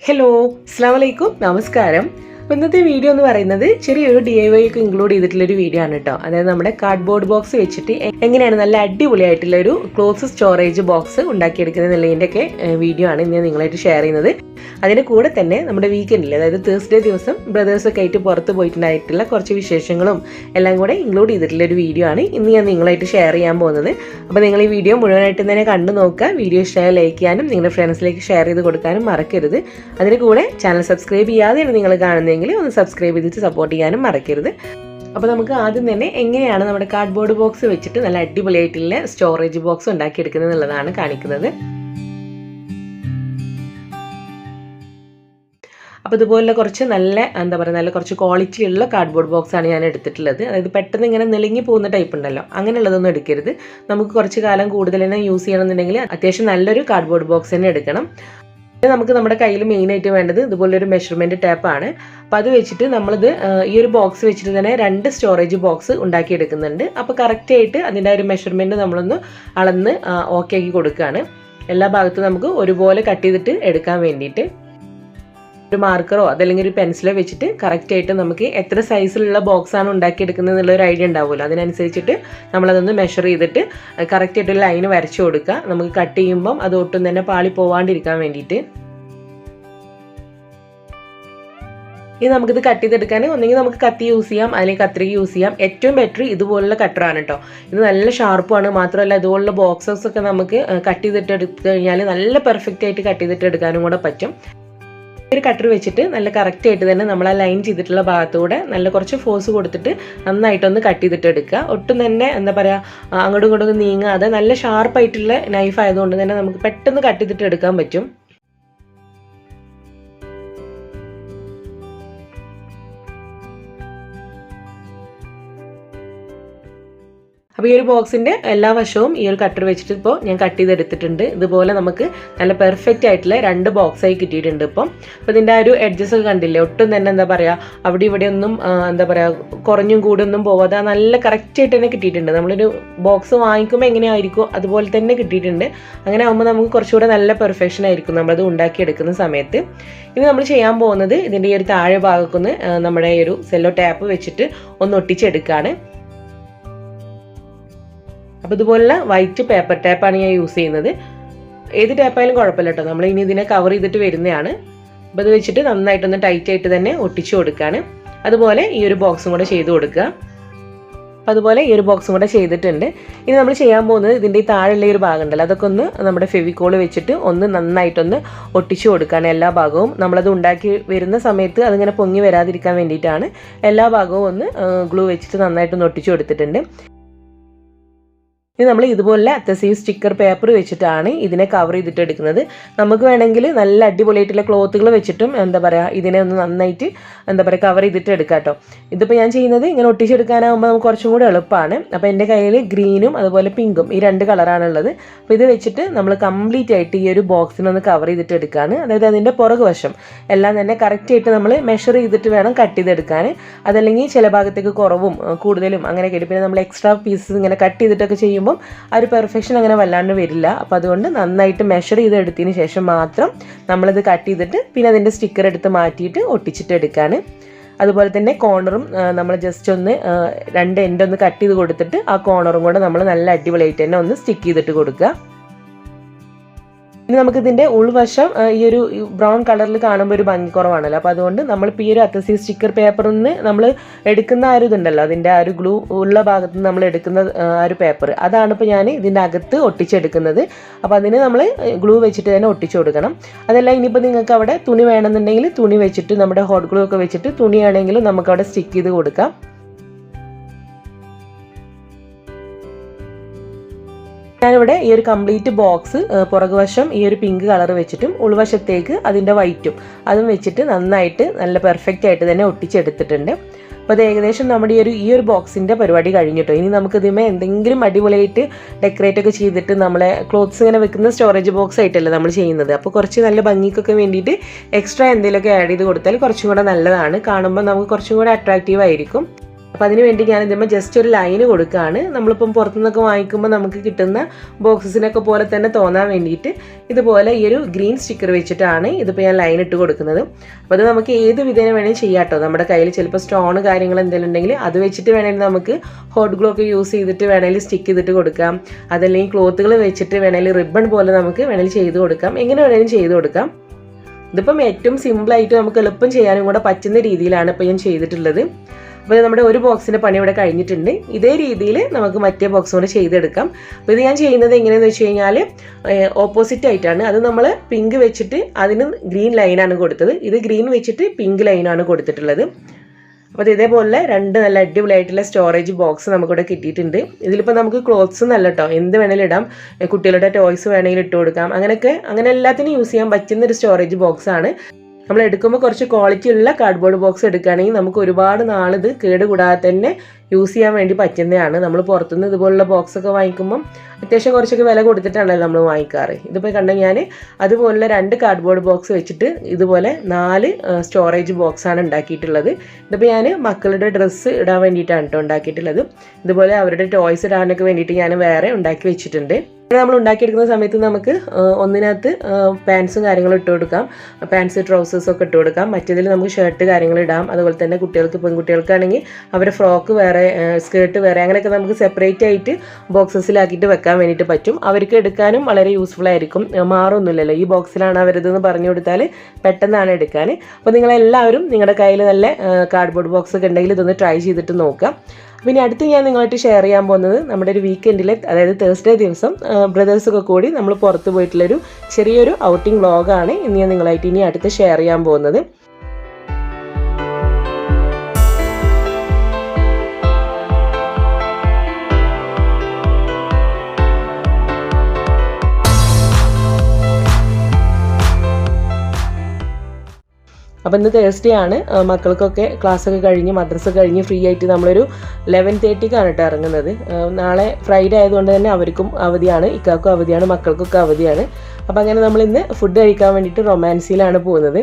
Hello അസ്സലാമലൈക്കും നമസ്കാരം. അപ്പോൾ ഇന്നത്തെ വീഡിയോ എന്ന് പറയുന്നത് ചെറിയൊരു DIY ഒക്കെ ഇൻക്ലൂഡ് ചെയ്തിട്ടുള്ളൊരു വീഡിയോ ആണ് കേട്ടോ. അതായത് നമ്മുടെ കാർഡ്ബോർഡ് ബോക്സ് വെച്ചിട്ട് എങ്ങനെയാണ് നല്ല അടിപൊളിയായിട്ടുള്ള ഒരു ക്ലോത്ത് സ്റ്റോറേജ് ബോക്സ് ഉണ്ടാക്കിയെടുക്കുന്നത് എന്നുള്ളതിൻ്റെയൊക്കെ വീഡിയോ ആണ് ഇന്ന് നിങ്ങളായിട്ട് ഷെയർ ചെയ്യുന്നത്. അതിൻ്റെ കൂടെ തന്നെ നമ്മുടെ വീക്കെൻഡിൽ അതായത് തേഴ്സ്ഡേ ദിവസം ബ്രദേഴ്സൊക്കെ ആയിട്ട് പുറത്ത് പോയിട്ടുണ്ടായിട്ടുള്ള കുറച്ച് വിശേഷങ്ങളും എല്ലാം കൂടെ ഇൻക്ലൂഡ് ചെയ്തിട്ടുള്ളൊരു വീഡിയോ ആണ് ഇന്ന് ഞാൻ നിങ്ങളായിട്ട് ഷെയർ ചെയ്യാൻ പോകുന്നത്. അപ്പോൾ നിങ്ങൾ ഈ വീഡിയോ മുഴുവനായിട്ട് തന്നെ കണ്ടു നോക്കുക. വീഡിയോ ഇഷ്ടമായി ലൈക്ക് ചെയ്യാനും നിങ്ങളുടെ ഫ്രണ്ട്സിലേക്ക് ഷെയർ ചെയ്ത് കൊടുക്കാനും മറക്കരുത്. അതിന് കൂടെ ചാനൽ സബ്സ്ക്രൈബ് ചെയ്യാതെയാണ് നിങ്ങൾ കാണുന്നതെങ്കിൽ ഒന്ന് സബ്സ്ക്രൈബ് ചെയ്തിട്ട് സപ്പോർട്ട് ചെയ്യാനും മറക്കരുത്. അപ്പോൾ നമുക്ക് ആദ്യം തന്നെ എങ്ങനെയാണ് നമ്മുടെ കാർഡ്ബോർഡ് ബോക്സ് വെച്ചിട്ട് നല്ല അടിപൊളിയായിട്ടുള്ള സ്റ്റോറേജ് ബോക്സ് ഉണ്ടാക്കിയെടുക്കുന്നത് എന്നുള്ളതാണ് കാണിക്കുന്നത്. അപ്പോൾ ഇതുപോലെ കുറച്ച് നല്ല കുറച്ച് ക്വാളിറ്റി ഉള്ള കാർഡ്ബോർഡ് ബോക്സാണ് ഞാൻ എടുത്തിട്ടുള്ളത്. അതായത് പെട്ടെന്ന് ഇങ്ങനെ നെളിങ്ങി പോകുന്ന ടൈപ്പ് ഉണ്ടല്ലോ, അങ്ങനെയുള്ളതൊന്നും എടുക്കരുത്. നമുക്ക് കുറച്ച് കാലം കൂടുതൽ തന്നെ യൂസ് ചെയ്യണമെന്നുണ്ടെങ്കിൽ അത്യാവശ്യം നല്ലൊരു കാർഡ്ബോർഡ് ബോക്സ് തന്നെ എടുക്കണം. നമുക്ക് നമ്മുടെ കയ്യിൽ മെയിനായിട്ട് വേണ്ടത് ഇതുപോലൊരു മെഷർമെൻറ്റ് ടേപ്പാണ്. അപ്പോൾ അത് വെച്ചിട്ട് നമ്മളിത് ഈ ഒരു ബോക്സ് വെച്ചിട്ട് തന്നെ 2 സ്റ്റോറേജ് ബോക്സ് ഉണ്ടാക്കിയെടുക്കുന്നുണ്ട്. അപ്പോൾ കറക്റ്റായിട്ട് അതിൻ്റെ ഒരു മെഷർമെൻറ്റ് നമ്മളൊന്ന് അളന്ന് ഓക്കെ ആക്കി കൊടുക്കുകയാണ്. എല്ലാ ഭാഗത്തും നമുക്ക് ഒരുപോലെ കട്ട് ചെയ്തിട്ട് എടുക്കാൻ വേണ്ടിയിട്ട് ഒരു മാർക്കറോ അതല്ലെങ്കിൽ ഒരു പെൻസിലോ വെച്ചിട്ട് കറക്റ്റായിട്ട് നമുക്ക് എത്ര സൈസിലുള്ള ബോക്സാണ് ഉണ്ടാക്കിയെടുക്കുന്നത് എന്നുള്ളൊരു ഐഡിയ ഉണ്ടാവുമല്ലോ. അതിനനുസരിച്ചിട്ട് നമ്മളതൊന്ന് മെഷർ ചെയ്തിട്ട് കറക്റ്റായിട്ടൊരു ലൈന് വരച്ചു കൊടുക്കുക. നമുക്ക് കട്ട് ചെയ്യുമ്പം അത് ഒട്ടും തന്നെ പാളി പോവാണ്ടിരിക്കാൻ വേണ്ടിയിട്ട്. ഇനി നമുക്കിത് കട്ട് ചെയ്തെടുക്കാൻ ഒന്നെങ്കിൽ നമുക്ക് കത്തി യൂസ് ചെയ്യാം, അല്ലെങ്കിൽ കത്രിക യൂസ് ചെയ്യാം. ഏറ്റവും ബെറ്റർ ഇതുപോലുള്ള കട്ടറാണ് കേട്ടോ. ഇത് നല്ല ഷാർപ്പാണ്. മാത്രമല്ല ഇതുപോലുള്ള ബോക്സസ് ഒക്കെ നമുക്ക് കട്ട് ചെയ്തിട്ട് എടുത്തു കഴിഞ്ഞാൽ നല്ല പെർഫെക്റ്റ് ആയിട്ട് കട്ട് ചെയ്തിട്ട് എടുക്കാനും കൂടെ പറ്റും. ഒരു കട്ടർ വെച്ചിട്ട് നല്ല കറക്റ്റായിട്ട് തന്നെ നമ്മൾ ആ ലൈൻ ചെയ്തിട്ടുള്ള ഭാഗത്തൂടെ നല്ല കുറച്ച് ഫോഴ്സ് കൊടുത്തിട്ട് നന്നായിട്ടൊന്ന് കട്ട് ചെയ്തിട്ട് എടുക്കുക. ഒട്ടും തന്നെ അങ്ങോട്ടും ഇങ്ങോട്ടും നീങ്ങാതെ നല്ല ഷാർപ്പായിട്ടുള്ള നൈഫ് ആയതുകൊണ്ട് തന്നെ നമുക്ക് പെട്ടെന്ന് കട്ട് ചെയ്തിട്ട് എടുക്കാൻ പറ്റും. അപ്പോൾ ഈ ഒരു ബോക്സിൻ്റെ എല്ലാ വശവും ഈ ഒരു കട്ടർ വെച്ചിട്ട് ഇപ്പോൾ ഞാൻ കട്ട് ചെയ്തെടുത്തിട്ടുണ്ട്. ഇതുപോലെ നമുക്ക് നല്ല പെർഫെക്റ്റ് ആയിട്ടുള്ള 2 ബോക്സായി കിട്ടിയിട്ടുണ്ട് ഇപ്പോൾ. അപ്പോൾ ഇതിൻ്റെ ആ ഒരു എഡ്ജസ് ഒക്കെ കണ്ടില്ലേ, ഒട്ടും തന്നെ അവിടെ ഇവിടെ ഒന്നും കുറഞ്ഞും കൂടൊന്നും പോവാതെ നല്ല കറക്റ്റായിട്ട് തന്നെ കിട്ടിയിട്ടുണ്ട്. നമ്മളൊരു ബോക്സ് വാങ്ങിക്കുമ്പോൾ എങ്ങനെയായിരിക്കും അതുപോലെ തന്നെ കിട്ടിയിട്ടുണ്ട്. അങ്ങനെ ആകുമ്പോൾ നമുക്ക് കുറച്ചുകൂടെ നല്ല പെർഫെക്ഷൻ ആയിരിക്കും നമ്മളത് ഉണ്ടാക്കിയെടുക്കുന്ന സമയത്ത്. ഇനി നമ്മൾ ചെയ്യാൻ പോകുന്നത് ഇതിൻ്റെ ഈ ഒരു താഴെ ഭാഗത്തുനിന്ന് നമ്മുടെ ഈ ഒരു സെല്ലോ ടാപ്പ് വെച്ചിട്ട് ഒന്ന് ഒട്ടിച്ചെടുക്കുകയാണ്. അപ്പോൾ ഇതുപോലുള്ള വൈറ്റ് പേപ്പർ ടാപ്പാണ് ഞാൻ യൂസ് ചെയ്യുന്നത്. ഏത് ടാപ്പായാലും കുഴപ്പമില്ല കേട്ടോ. നമ്മൾ ഇനി ഇതിനെ കവർ ചെയ്തിട്ട് വരുന്നതാണ്. അപ്പോൾ ഇത് വെച്ചിട്ട് നന്നായിട്ടൊന്ന് ടൈറ്റ് ആയിട്ട് തന്നെ ഒട്ടിച്ചു കൊടുക്കുകയാണ്. അതുപോലെ ഈ ഒരു ബോക്സും കൂടെ ചെയ്ത് കൊടുക്കുക. അപ്പോൾ അതുപോലെ ഈ ഒരു ബോക്സും കൂടെ ചെയ്തിട്ടുണ്ട്. ഇനി നമ്മൾ ചെയ്യാൻ പോകുന്നത് ഇതിൻ്റെ ഈ താഴെയുള്ള ഒരു ഭാഗം ഉണ്ടല്ലോ, അതൊക്കെ ഒന്ന് നമ്മുടെ ഫെവിക്കോൾ വെച്ചിട്ട് ഒന്ന് നന്നായിട്ടൊന്ന് ഒട്ടിച്ചു കൊടുക്കുകയാണ്. എല്ലാ ഭാഗവും നമ്മളത് ഉണ്ടാക്കി വരുന്ന സമയത്ത് അതിങ്ങനെ പൊങ്ങി വരാതിരിക്കാൻ വേണ്ടിയിട്ടാണ് എല്ലാ ഭാഗവും ഒന്ന് ഗ്ലൂ വെച്ചിട്ട് നന്നായിട്ടൊന്ന് ഒട്ടിച്ചു കൊടുത്തിട്ടുണ്ട്. ഇനി നമ്മൾ ഇതുപോലെ അത്തസീവ് സ്റ്റിക്കർ പേപ്പർ വെച്ചിട്ടാണ് ഇതിനെ കവർ ചെയ്തിട്ട് എടുക്കുന്നത്. നമുക്ക് വേണമെങ്കിൽ നല്ല അടിപൊളിയായിട്ടുള്ള ക്ലോത്തുകൾ വെച്ചിട്ടും ഇതിനെ ഒന്ന് നന്നായിട്ട് കവർ ചെയ്തിട്ട് എടുക്കാം കേട്ടോ. ഇതിപ്പോൾ ഞാൻ ചെയ്യുന്നത് ഇങ്ങനെ ഒട്ടിച്ചെടുക്കാനാകുമ്പോൾ നമുക്ക് കുറച്ചും കൂടി എളുപ്പമാണ്. അപ്പോൾ എൻ്റെ കയ്യിൽ ഗ്രീനും അതുപോലെ പിങ്കും ഈ 2 കളറാണുള്ളത്. അപ്പോൾ ഇത് വെച്ചിട്ട് നമ്മൾ കംപ്ലീറ്റ് ആയിട്ട് ഈ ഒരു ബോക്സിനൊന്ന് കവർ ചെയ്തിട്ട് എടുക്കുകയാണ്. അതായത് അതിൻ്റെ പുറകു വശം എല്ലാം തന്നെ കറക്റ്റായിട്ട് നമ്മൾ മെഷർ ചെയ്തിട്ട് വേണം കട്ട് ചെയ്തെടുക്കാൻ. അതല്ലെങ്കിൽ ചില ഭാഗത്തേക്ക് കുറവും കൂടുതലും അങ്ങനെയൊക്കെ ആയിട്ട് പിന്നെ നമ്മൾ എക്സ്ട്രാ പീസസ് ഇങ്ങനെ കട്ട് ചെയ്തിട്ടൊക്കെ ചെയ്യുമ്പോൾ ആ ഒരു പെർഫെക്ഷൻ അങ്ങനെ വല്ലാണ്ട് വരില്ല. അപ്പോൾ അതുകൊണ്ട് നന്നായിട്ട് മെഷർ ചെയ്തെടുത്തതിന് ശേഷം മാത്രം നമ്മളിത് കട്ട് ചെയ്തിട്ട് പിന്നെ അതിൻ്റെ സ്റ്റിക്കർ എടുത്ത് മാറ്റിയിട്ട് ഒട്ടിച്ചിട്ട് എടുക്കുകയാണ്. അതുപോലെ തന്നെ കോർണറും നമ്മൾ ജസ്റ്റ് ഒന്ന് 2 എൻഡ് ഒന്ന് കട്ട് ചെയ്ത് കൊടുത്തിട്ട് ആ കോർണറും കൂടെ നമ്മൾ നല്ല അടിപൊളിയായിട്ട് തന്നെ ഒന്ന് സ്റ്റിക്ക് ചെയ്തിട്ട് കൊടുക്കുക. ഇനി നമുക്കിതിൻ്റെ ഉൾവശം ഈ ഒരു ബ്രൗൺ കളറിൽ കാണുമ്പോൾ ഒരു ഭംഗി കുറവാണല്ലോ. അപ്പോൾ അതുകൊണ്ട് നമ്മളിപ്പോൾ ഈ ഒരു അത്തസീവ് സ്റ്റിക്കർ പേപ്പറിൽ നിന്ന് നമ്മൾ എടുക്കുന്ന ആ ഒരു ഇതുണ്ടല്ലോ, അതിൻ്റെ ആ ഒരു ഗ്ലൂ ഉള്ള ഭാഗത്ത് നിന്ന് നമ്മൾ എടുക്കുന്ന ആ ഒരു പേപ്പർ, അതാണ് ഇപ്പോൾ ഞാൻ ഇതിൻ്റെ അകത്ത് ഒട്ടിച്ചെടുക്കുന്നത്. അപ്പോൾ അതിന് നമ്മൾ ഗ്ലൂ വെച്ചിട്ട് തന്നെ ഒട്ടിച്ചു കൊടുക്കണം. അതല്ല ഇനിയിപ്പോൾ നിങ്ങൾക്ക് അവിടെ തുണി വേണമെന്നുണ്ടെങ്കിൽ തുണി വെച്ചിട്ട് നമ്മുടെ ഹോട്ട് ഗ്ലൂ ഒക്കെ വെച്ചിട്ട് തുണിയാണെങ്കിലും നമുക്കവിടെ സ്റ്റിക്ക് ചെയ്ത് കൊടുക്കാം. ഞാനിവിടെ ഈ ഒരു കംപ്ലീറ്റ് ബോക്സ് പുറകുവശം ഈ ഒരു പിങ്ക് കളർ വെച്ചിട്ടും ഉൾവശത്തേക്ക് അതിൻ്റെ വൈറ്റും അതും വെച്ചിട്ട് നന്നായിട്ട് നല്ല പെർഫെക്റ്റ് ആയിട്ട് തന്നെ ഒട്ടിച്ചെടുത്തിട്ടുണ്ട്. അപ്പോൾ അത് ഏകദേശം നമ്മുടെ ഈ ഒരു ബോക്സിൻ്റെ പരിപാടി കഴിഞ്ഞിട്ടോ. ഇനി നമുക്കിതിമേ എന്തെങ്കിലും അടിപൊളിയായിട്ട് ഡെക്കറേറ്റ് ഒക്കെ ചെയ്തിട്ട് നമ്മളെ ക്ലോത്ത്സ് ഇങ്ങനെ വെക്കുന്ന സ്റ്റോറേജ് ബോക്സ് ആയിട്ടല്ലേ നമ്മൾ ചെയ്യുന്നത്. അപ്പോൾ കുറച്ച് നല്ല ഭംഗിക്കൊക്കെ വേണ്ടിയിട്ട് എക്സ്ട്രാ എന്തെങ്കിലുമൊക്കെ ആഡ് ചെയ്ത് കൊടുത്താൽ കുറച്ചും കൂടെ നല്ലതാണ്. കാണുമ്പോൾ നമുക്ക് കുറച്ചും കൂടെ അട്രാക്റ്റീവ് ആയിരിക്കും. അപ്പോൾ അതിന് വേണ്ടി ഞാൻ ഇതിന്മേൽ ജസ്റ്റ് ഒരു ലൈന് കൊടുക്കുകയാണ്. നമ്മളിപ്പം പുറത്തുനിന്നൊക്കെ വാങ്ങിക്കുമ്പോൾ നമുക്ക് കിട്ടുന്ന ബോക്സസിനൊക്കെ പോലെ തന്നെ തോന്നാൻ വേണ്ടിയിട്ട് ഇതുപോലെ ഈ ഒരു ഗ്രീൻ സ്റ്റിക്കർ വെച്ചിട്ടാണ് ഇതിപ്പോൾ ഞാൻ ലൈൻ ഇട്ട് കൊടുക്കുന്നത്. അപ്പോൾ അത് നമുക്ക് ഏത് വിധേന വേണമെങ്കിൽ ചെയ്യാം കേട്ടോ. നമ്മുടെ കയ്യിൽ ചിലപ്പോൾ സ്റ്റോൺ കാര്യങ്ങൾ എന്തെങ്കിലും ഉണ്ടെങ്കിൽ അത് വെച്ചിട്ട് വേണമെങ്കിൽ നമുക്ക് ഹോട്ട് ഗ്ലൂ ഒക്കെ യൂസ് ചെയ്തിട്ട് വേണമെങ്കിൽ സ്റ്റിക്ക് ചെയ്തിട്ട് കൊടുക്കാം. അതല്ലെങ്കിൽ ക്ലോത്തുകൾ വെച്ചിട്ട് വേണമെങ്കിൽ റിബൺ പോലെ നമുക്ക് വേണമെങ്കിൽ ചെയ്ത് കൊടുക്കാം. എങ്ങനെ വേണമെങ്കിലും ചെയ്ത് കൊടുക്കാം. ഇതിപ്പം ഏറ്റവും സിമ്പിളായിട്ട് നമുക്ക് എളുപ്പം ചെയ്യാനും കൂടെ പറ്റുന്ന രീതിയിലാണ് ഇപ്പോൾ ഞാൻ ചെയ്തിട്ടുള്ളത്. അപ്പോൾ നമ്മുടെ ഒരു ബോക്സിൻ്റെ പണി ഇവിടെ കഴിഞ്ഞിട്ടുണ്ട്. ഇതേ രീതിയിൽ നമുക്ക് മറ്റേ ബോക്സ് കൊണ്ട് ചെയ്തെടുക്കാം. അപ്പോൾ ഇത് ഞാൻ ചെയ്യുന്നത് എങ്ങനെയാണെന്ന് വെച്ച് കഴിഞ്ഞാൽ ഓപ്പോസിറ്റ് ആയിട്ടാണ്. അത് നമ്മൾ പിങ്ക് വെച്ചിട്ട് അതിന് ഗ്രീൻ ലൈനാണ് കൊടുത്തത്. ഇത് ഗ്രീൻ വെച്ചിട്ട് പിങ്ക് ലൈനാണ് കൊടുത്തിട്ടുള്ളത്. അപ്പോൾ ഇതേപോലെ രണ്ട് നല്ല അടിപൊളിയായിട്ടുള്ള സ്റ്റോറേജ് ബോക്സ് നമുക്കിവിടെ കിട്ടിയിട്ടുണ്ട്. ഇതിലിപ്പോൾ നമുക്ക് ക്ലോത്ത്സ് നല്ല കേട്ടോ, എന്ത് വേണമെങ്കിലും ഇടാം. കുട്ടികളുടെ ടോയ്സ് വേണമെങ്കിൽ ഇട്ട് കൊടുക്കാം. അങ്ങനെ എല്ലാത്തിനും യൂസ് ചെയ്യാൻ പറ്റുന്ന ഒരു സ്റ്റോറേജ് ബോക്സാണ്. നമ്മൾ എടുക്കുമ്പോൾ കുറച്ച് ക്വാളിറ്റി ഉള്ള കാർഡ്ബോർഡ് ബോക്സ് എടുക്കുകയാണെങ്കിൽ നമുക്ക് ഒരുപാട് നാളിത് കേടുകൂടാതെ തന്നെ യൂസ് ചെയ്യാൻ വേണ്ടി പറ്റുന്നതാണ്. നമ്മൾ പുറത്തുനിന്ന് ഇതുപോലുള്ള ബോക്സൊക്കെ വാങ്ങിക്കുമ്പം അത്യാവശ്യം കുറച്ചൊക്കെ വില കൊടുത്തിട്ടാണല്ലോ നമ്മൾ വാങ്ങിക്കാറ്. ഇതിപ്പോൾ കണ്ട ഞാൻ അതുപോലുള്ള 2 കാർഡ്ബോർഡ് ബോക്സ് വെച്ചിട്ട് ഇതുപോലെ 4 സ്റ്റോറേജ് ബോക്സാണ് ഉണ്ടാക്കിയിട്ടുള്ളത്. ഇതിപ്പോൾ ഞാൻ മക്കളുടെ ഡ്രസ്സ് ഇടാൻ വേണ്ടിയിട്ടാണ് കേട്ടോ ഉണ്ടാക്കിയിട്ടുള്ളത്. ഇതുപോലെ അവരുടെ ടോയ്സ് ഇടാനൊക്കെ വേണ്ടിയിട്ട് ഞാൻ വേറെ ഉണ്ടാക്കി വെച്ചിട്ടുണ്ട്. നമ്മൾ ഉണ്ടാക്കിയെടുക്കുന്ന സമയത്ത് നമുക്ക് ഒന്നിനകത്ത് പാൻസും കാര്യങ്ങളും ഇട്ട് കൊടുക്കാം, പാൻസ് ട്രൗസേഴ്സ് ഒക്കെ ഇട്ട് കൊടുക്കാം. മറ്റേതിൽ നമുക്ക് ഷർട്ട് കാര്യങ്ങൾ ഇടാം. അതുപോലെ തന്നെ കുട്ടികൾക്ക് പെൺകുട്ടികൾക്കാണെങ്കിൽ അവരുടെ ഫ്രോക്ക് വേറെ, സ്കേർട്ട് വേറെ, അങ്ങനെയൊക്കെ നമുക്ക് സെപ്പറേറ്റ് ആയിട്ട് ബോക്സസിലാക്കിയിട്ട് വെക്കാൻ വേണ്ടിയിട്ട് പറ്റും. അവർക്ക് എടുക്കാനും വളരെ യൂസ്ഫുൾ ആയിരിക്കും. മാറൊന്നുമില്ലല്ലോ, ഈ ബോക്സിലാണ് അവരിതെന്ന് പറഞ്ഞു കൊടുത്താൽ പെട്ടെന്നാണ് എടുക്കാൻ. അപ്പോൾ നിങ്ങളെല്ലാവരും നിങ്ങളുടെ കയ്യിൽ നല്ല കാർഡ്ബോർഡ് ബോക്സ് ഒക്കെ ഉണ്ടെങ്കിൽ ഇതൊന്ന് ട്രൈ ചെയ്തിട്ട് നോക്കാം. പിന്നെ അടുത്ത് ഞാൻ നിങ്ങളായിട്ട് ഷെയർ ചെയ്യാൻ പോകുന്നത് നമ്മുടെ ഒരു വീക്കെൻഡിലെ, അതായത് തേഴ്സ്ഡേ ദിവസം ബ്രദേഴ്സൊക്കെ കൂടി നമ്മൾ പുറത്ത് പോയിട്ടുള്ളൊരു ചെറിയൊരു ഔട്ടിംഗ് വ്ളോഗാണ് ഇന്ന് ഞാൻ നിങ്ങളായിട്ട് ഇനി അടുത്ത് ഷെയർ ചെയ്യാൻ പോകുന്നത്. അപ്പോൾ ഇന്ന് തേഴ്സ്ഡേ ആണ്. മക്കൾക്കൊക്കെ ക്ലാസ്സൊക്കെ കഴിഞ്ഞ് മദ്രസ കഴിഞ്ഞ് ഫ്രീ ആയിട്ട് നമ്മളൊരു 11:30ക്കാണ് കേട്ടോ ഇറങ്ങുന്നത്. നാളെ ഫ്രൈഡേ ആയതുകൊണ്ട് തന്നെ അവർക്കും അവധിയാണ്, ഇക്കാക്കും അവധിയാണ്, മക്കൾക്കൊക്കെ അവധിയാണ്. അപ്പോൾ അങ്ങനെ നമ്മളിന്ന് ഫുഡ് കഴിക്കാൻ വേണ്ടിയിട്ട് റൊമാൻസിയിലാണ് പോകുന്നത്.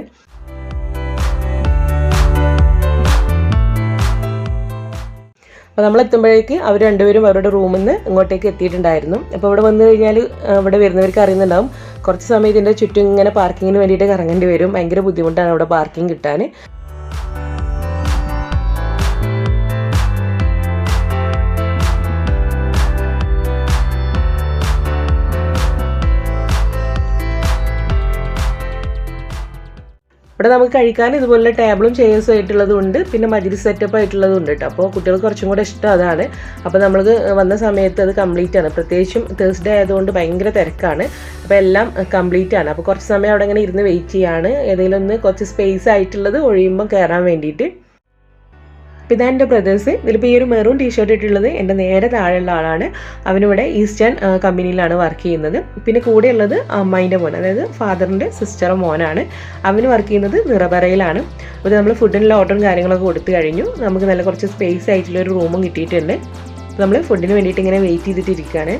അപ്പോൾ നമ്മളെത്തുമ്പോഴേക്ക് അവർ രണ്ടുപേരും അവരുടെ റൂമിൽ നിന്ന് ഇങ്ങോട്ടേക്ക് എത്തിയിട്ടുണ്ടായിരുന്നു. അപ്പോൾ ഇവിടെ വന്നു കഴിഞ്ഞാൽ ഇവിടെ വരുന്നവർക്ക് അറിയുന്നുണ്ടാവും, കുറച്ച് സമയം ഇതിൻ്റെ ചുറ്റും ഇങ്ങനെ പാർക്കിങ്ങിന് വേണ്ടിയിട്ട് കറങ്ങേണ്ടി വരും. ഭയങ്കര ബുദ്ധിമുട്ടാണ് അവിടെ പാർക്കിംഗ് കിട്ടാൻ. ഇവിടെ നമുക്ക് കഴിക്കാൻ ഇതുപോലെ ടേബിളും ചെയേഴ്സും ആയിട്ടുള്ളതുണ്ട്, പിന്നെ മജ്ലിസ് സെറ്റപ്പ് ആയിട്ടുള്ളതും ഉണ്ട് കേട്ടോ. അപ്പോൾ കുട്ടികൾക്ക് കുറച്ചും കൂടെ ഇഷ്ടം അതാണ്. അപ്പോൾ നമ്മൾക്ക് വന്ന സമയത്ത് അത് കംപ്ലീറ്റ് ആണ്. പ്രത്യേകിച്ചും തേഴ്സ്ഡേ ആയതുകൊണ്ട് ഭയങ്കര തിരക്കാണ്. അപ്പോൾ എല്ലാം കംപ്ലീറ്റ് ആണ്. അപ്പോൾ കുറച്ച് സമയം അവിടെ ഇങ്ങനെ ഇരുന്ന് വെയിറ്റ് ചെയ്യാണ്, ഏതെങ്കിലും ഒന്ന് കുറച്ച് സ്പേസ് ആയിട്ടുള്ളത് ഒഴിയുമ്പോൾ കയറാൻ വേണ്ടിയിട്ട്. അപ്പോൾ ഇതാണ് എൻ്റെ ബ്രദേഴ്സ്. ഇതിലിപ്പോൾ ഈ ഒരു മെറൂൺ ടീഷർട്ട് ഇട്ടുള്ളത് എൻ്റെ നേരെ താഴെയുള്ള ആളാണ്. അവനിവിടെ ഈസ്റ്റേൺ കമ്പനിയിലാണ് വർക്ക് ചെയ്യുന്നത്. പിന്നെ കൂടെയുള്ളത് അമ്മായിൻ്റെ മോൻ, അതായത് ഫാദറിൻ്റെ സിസ്റ്ററും മോനാണ്. അവന് വർക്ക് ചെയ്യുന്നത് നിറബറയിലാണ്. അപ്പോൾ നമ്മൾ ഫുഡിനുള്ള ഓർഡറും കാര്യങ്ങളൊക്കെ കൊടുത്തു കഴിഞ്ഞു. നമുക്ക് നല്ല കുറച്ച് സ്പേസ് ആയിട്ടുള്ള ഒരു റൂമും കിട്ടിയിട്ടുണ്ട്. അപ്പോൾ നമ്മൾ ഫുഡിന് വേണ്ടിയിട്ട് ഇങ്ങനെ വെയിറ്റ് ചെയ്തിട്ടിരിക്കുകയാണ്.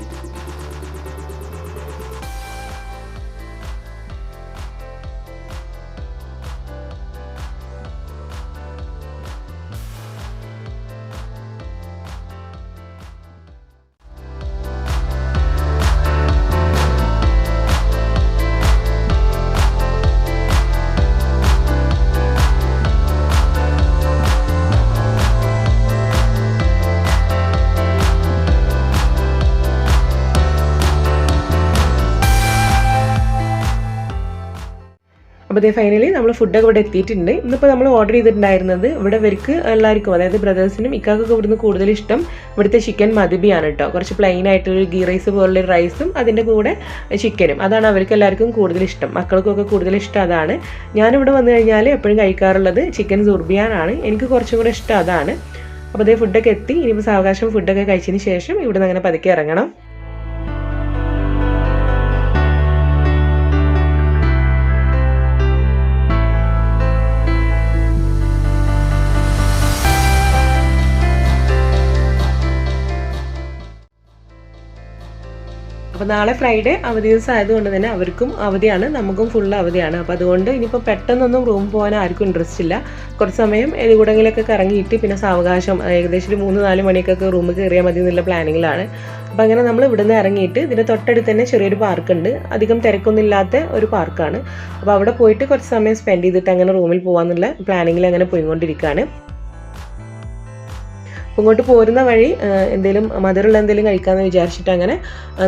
അപ്പോൾ ഫൈനലി നമ്മൾ ഫുഡൊക്കെ ഇവിടെ എത്തിയിട്ടുണ്ട്. ഇന്നിപ്പോൾ നമ്മൾ ഓർഡർ ചെയ്തിട്ടുണ്ടായിരുന്നത് ഇവിടെ ഇവർക്ക് എല്ലാവർക്കും, അതായത് ബ്രദേഴ്സിനും ഇക്കാക്കൊക്കെ ഇവിടുന്ന് കൂടുതൽ ഇഷ്ടം ഇവിടുത്തെ ചിക്കൻ മദിബിയാണ് കേട്ടോ. കുറച്ച് പ്ലെയിൻ ആയിട്ടൊരു ഗീ റൈസ് പോലുള്ള റൈസും അതിൻ്റെ കൂടെ ചിക്കനും, അതാണ് അവർക്ക് എല്ലാവർക്കും കൂടുതൽ ഇഷ്ടം. മക്കൾക്കൊക്കെ കൂടുതൽ ഇഷ്ടം അതാണ്. ഞാനിവിടെ വന്നു കഴിഞ്ഞാൽ എപ്പോഴും കഴിക്കാറുള്ളത് ചിക്കൻ സുർബിയാനാണ്. എനിക്ക് കുറച്ചും കൂടെ ഇഷ്ടം അതാണ്. അപ്പോൾ അതേ ഫുഡൊക്കെ എത്തി. ഇനിയിപ്പോൾ സാവകാശം ഫുഡൊക്കെ കഴിച്ചതിന് ശേഷം ഇവിടെ നിന്ന് അങ്ങനെ പതുക്കെ ഇറങ്ങണം. അപ്പോൾ നാളെ ഫ്രൈഡേ അവധി ദിവസം ആയതുകൊണ്ട് തന്നെ അവർക്കും അവധിയാണ്, നമുക്കും ഫുള്ള് അവധിയാണ്. അപ്പോൾ അതുകൊണ്ട് ഇനിയിപ്പോൾ പെട്ടെന്നൊന്നും റൂം പോകാൻ ആർക്കും ഇൻട്രസ്റ്റ് ഇല്ല. കുറച്ച് സമയം എഴുകൂടെങ്കിലൊക്കെ കറങ്ങിയിട്ട് പിന്നെ സാവകാശം ഏകദേശം ഒരു 3-4 മണിക്കൊക്കെ റൂമിൽ കയറിയാൽ മതി എന്നുള്ള പ്ലാനിങ്ങിലാണ്. അപ്പോൾ അങ്ങനെ നമ്മൾ ഇവിടുന്ന് ഇറങ്ങിയിട്ട് ഇതിൻ്റെ തൊട്ടടുത്ത് തന്നെ ചെറിയൊരു പാർക്കുണ്ട്, അധികം തിരക്കൊന്നും ഇല്ലാത്ത ഒരു പാർക്കാണ്. അപ്പോൾ അവിടെ പോയിട്ട് കുറച്ച് സമയം സ്പെൻഡ് ചെയ്തിട്ട് അങ്ങനെ റൂമിൽ പോകാമെന്നുള്ള പ്ലാനിങ്ങിൽ അങ്ങനെ പോയിക്കൊണ്ടിരിക്കുകയാണ്. അപ്പോൾ ഇങ്ങോട്ട് പോരുന്ന വഴി എന്തെങ്കിലും മധുരമുള്ള എന്തെങ്കിലും കഴിക്കാമെന്ന് വിചാരിച്ചിട്ട് അങ്ങനെ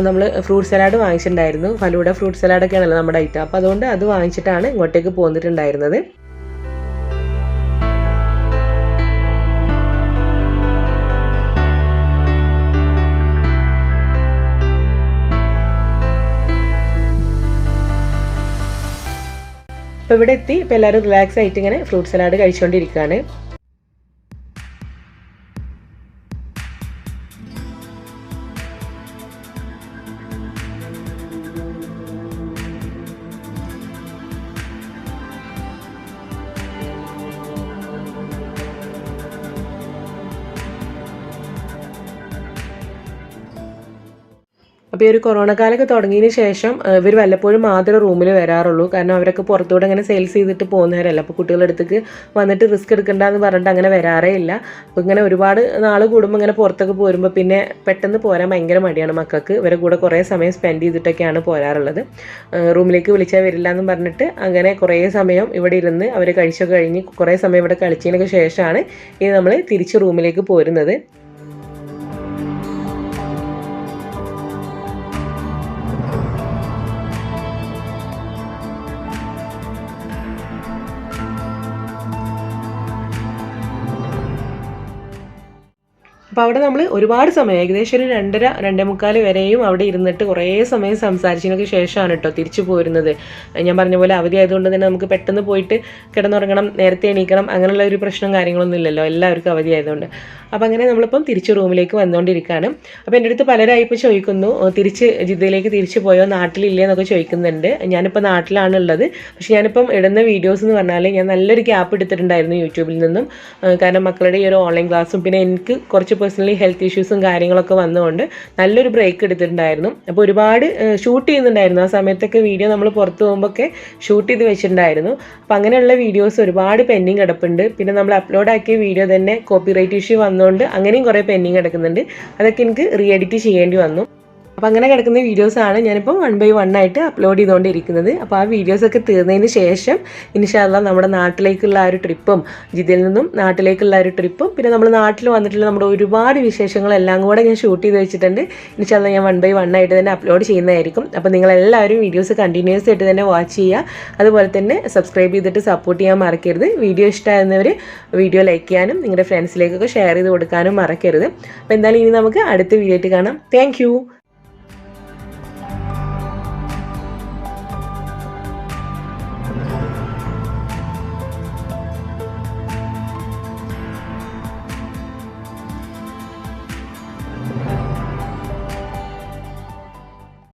നമ്മൾ ഫ്രൂട്ട് സലാഡ് വാങ്ങിച്ചിട്ടുണ്ടായിരുന്നു. ഫലൂഡ ഫ്രൂട്ട് സലാഡൊക്കെയാണല്ലോ നമ്മുടെ ഐറ്റം. അപ്പോൾ അതുകൊണ്ട് അത് വാങ്ങിച്ചിട്ടാണ് ഇങ്ങോട്ടേക്ക് പോന്നിട്ടുണ്ടായിരുന്നത്. അപ്പോൾ ഇവിടെ എത്തി ഇപ്പോൾ എല്ലാവരും റിലാക്സ് ആയിട്ട് ഇങ്ങനെ ഫ്രൂട്ട് സലാഡ് കഴിച്ചുകൊണ്ടിരിക്കുകയാണ്. അപ്പോൾ ഈ ഒരു കൊറോണ കാലമൊക്കെ തുടങ്ങിയതിന് ശേഷം ഇവർ വല്ലപ്പോഴും മാത്രമേ റൂമിൽ വരാറുള്ളൂ. കാരണം അവരൊക്കെ പുറത്തൂടെ അങ്ങനെ സെയിൽസ് ചെയ്തിട്ട് പോകുന്നവരല്ല. അപ്പോൾ കുട്ടികളുടെ അടുത്തേക്ക് വന്നിട്ട് റിസ്ക് എടുക്കണ്ടെന്ന് പറഞ്ഞിട്ട് അങ്ങനെ വരാറേ ഇല്ല. അപ്പോൾ ഇങ്ങനെ ഒരുപാട് നാൾ കൂടുമ്പോൾ ഇങ്ങനെ പുറത്തൊക്കെ പോരുമ്പോൾ പിന്നെ പെട്ടെന്ന് പോരാൻ ഭയങ്കര മടിയാണ് മക്കൾക്ക്. ഇവരെ കൂടെ കുറേ സമയം സ്പെൻഡ് ചെയ്തിട്ടൊക്കെയാണ് പോരാറുള്ളത്. റൂമിലേക്ക് വിളിച്ചാൽ വരില്ല എന്ന് പറഞ്ഞിട്ട് അങ്ങനെ കുറേ സമയം ഇവിടെ ഇരുന്ന് അവർ കഴിച്ചൊക്കെ കഴിഞ്ഞ് കുറേ സമയം ഇവിടെ കളിച്ചതിനൊക്കെ ശേഷമാണ് ഇനി നമ്മൾ തിരിച്ച് റൂമിലേക്ക് പോരുന്നത്. അപ്പോൾ അവിടെ നമ്മൾ ഒരുപാട് സമയം ഏകദേശം ഒരു 2:30-2:45 വരെയും അവിടെ ഇരുന്നിട്ട് കുറേ സമയം സംസാരിച്ചതിനൊക്കെ ശേഷമാണ് കേട്ടോ തിരിച്ചു പോരുന്നത്. ഞാൻ പറഞ്ഞ പോലെ അവധി ആയതുകൊണ്ട് തന്നെ നമുക്ക് പെട്ടെന്ന് പോയിട്ട് കിടന്നുറങ്ങണം, നേരത്തെ എണീക്കണം, അങ്ങനെയുള്ള ഒരു പ്രശ്നം കാര്യങ്ങളൊന്നും ഇല്ലല്ലോ, എല്ലാവർക്കും അവധി ആയതുകൊണ്ട്. അപ്പോൾ അങ്ങനെ നമ്മളിപ്പം തിരിച്ച് റൂമിലേക്ക് വന്നുകൊണ്ടിരിക്കുകയാണ്. അപ്പോൾ എൻ്റെ അടുത്ത് പലരായി ഇപ്പോൾ ചോദിക്കുന്നു ജിദ്ദയിലേക്ക് തിരിച്ചു പോയോ, നാട്ടിലില്ലേ എന്നൊക്കെ ചോദിക്കുന്നുണ്ട്. ഞാനിപ്പോൾ നാട്ടിലാണ് ഉള്ളത്. പക്ഷേ ഞാനിപ്പം ഇടുന്ന വീഡിയോസ് എന്ന് പറഞ്ഞാൽ ഞാൻ നല്ലൊരു ഗ്യാപ്പ് എടുത്തിട്ടുണ്ടായിരുന്നു യൂട്യൂബിൽ നിന്നും. കാരണം മക്കളുടെ ഈ ഒരു ഓൺലൈൻ ക്ലാസ്സും പിന്നെ എനിക്ക് കുറച്ച് പേഴ്സണലി ഹെൽത്ത് ഇഷ്യൂസും കാര്യങ്ങളൊക്കെ വന്നുകൊണ്ട് നല്ലൊരു ബ്രേക്ക് എടുത്തിട്ടുണ്ടായിരുന്നു. അപ്പോൾ ഒരുപാട് ഷൂട്ട് ചെയ്യുന്നുണ്ടായിരുന്നു. ആ സമയത്തൊക്കെ വീഡിയോ നമ്മൾ പുറത്ത് പോകുമ്പോഴൊക്കെ ഷൂട്ട് ചെയ്ത് വെച്ചിട്ടുണ്ടായിരുന്നു. അപ്പോൾ അങ്ങനെയുള്ള വീഡിയോസ് ഒരുപാട് പെൻഡിങ് കിടപ്പുണ്ട്. പിന്നെ നമ്മൾ അപ്ലോഡ് ആക്കിയ വീഡിയോ തന്നെ കോപ്പിറൈറ്റ് ഇഷ്യൂ വന്നുകൊണ്ട് അങ്ങനെയും കുറേ പെൻഡിങ് കിടക്കുന്നുണ്ട്. അതൊക്കെ എനിക്ക് റീ എഡിറ്റ് ചെയ്യേണ്ടി വന്നു. അപ്പോൾ അങ്ങനെ കിടക്കുന്ന വീഡിയോസാണ് ഞാനിപ്പോൾ 1 by 1 ആയിട്ട് അപ്ലോഡ് ചെയ്തുകൊണ്ടിരിക്കുന്നത്. അപ്പോൾ ആ വീഡിയോസൊക്കെ തീർന്നതിന് ശേഷം ഇൻഷാ അല്ലാഹ് നമ്മുടെ നാട്ടിലേക്കുള്ള ആ ഒരു ട്രിപ്പും ജിദ്ദയിൽ നിന്നും നാട്ടിലേക്കുള്ള ഒരു ട്രിപ്പും പിന്നെ നമ്മൾ നാട്ടിൽ വന്നിട്ടുള്ള നമ്മുടെ ഒരുപാട് വിശേഷങ്ങളെല്ലാം കൂടെ ഞാൻ ഷൂട്ട് ചെയ്ത് വെച്ചിട്ടുണ്ട്. ഇൻഷാ അല്ലാഹ് ഞാൻ 1 by 1 ആയിട്ട് തന്നെ അപ്ലോഡ് ചെയ്യുന്നതായിരിക്കും. അപ്പോൾ നിങ്ങളെല്ലാവരും വീഡിയോസ് കണ്ടിന്യൂസ് ആയിട്ട് തന്നെ വാച്ച് ചെയ്യുക. അതുപോലെ തന്നെ സബ്സ്ക്രൈബ് ചെയ്തിട്ട് സപ്പോർട്ട് ചെയ്യാൻ മറക്കരുത്. വീഡിയോ ഇഷ്ടമാകുന്നവർ വീഡിയോ ലൈക്ക് ചെയ്യാനും നിങ്ങളുടെ ഫ്രണ്ട്സിലേക്കൊക്കെ ഷെയർ ചെയ്ത് കൊടുക്കാനും മറക്കരുത്. അപ്പോൾ എന്തായാലും ഇനി നമുക്ക് അടുത്ത വീഡിയോ ആയിട്ട് കാണാം. താങ്ക്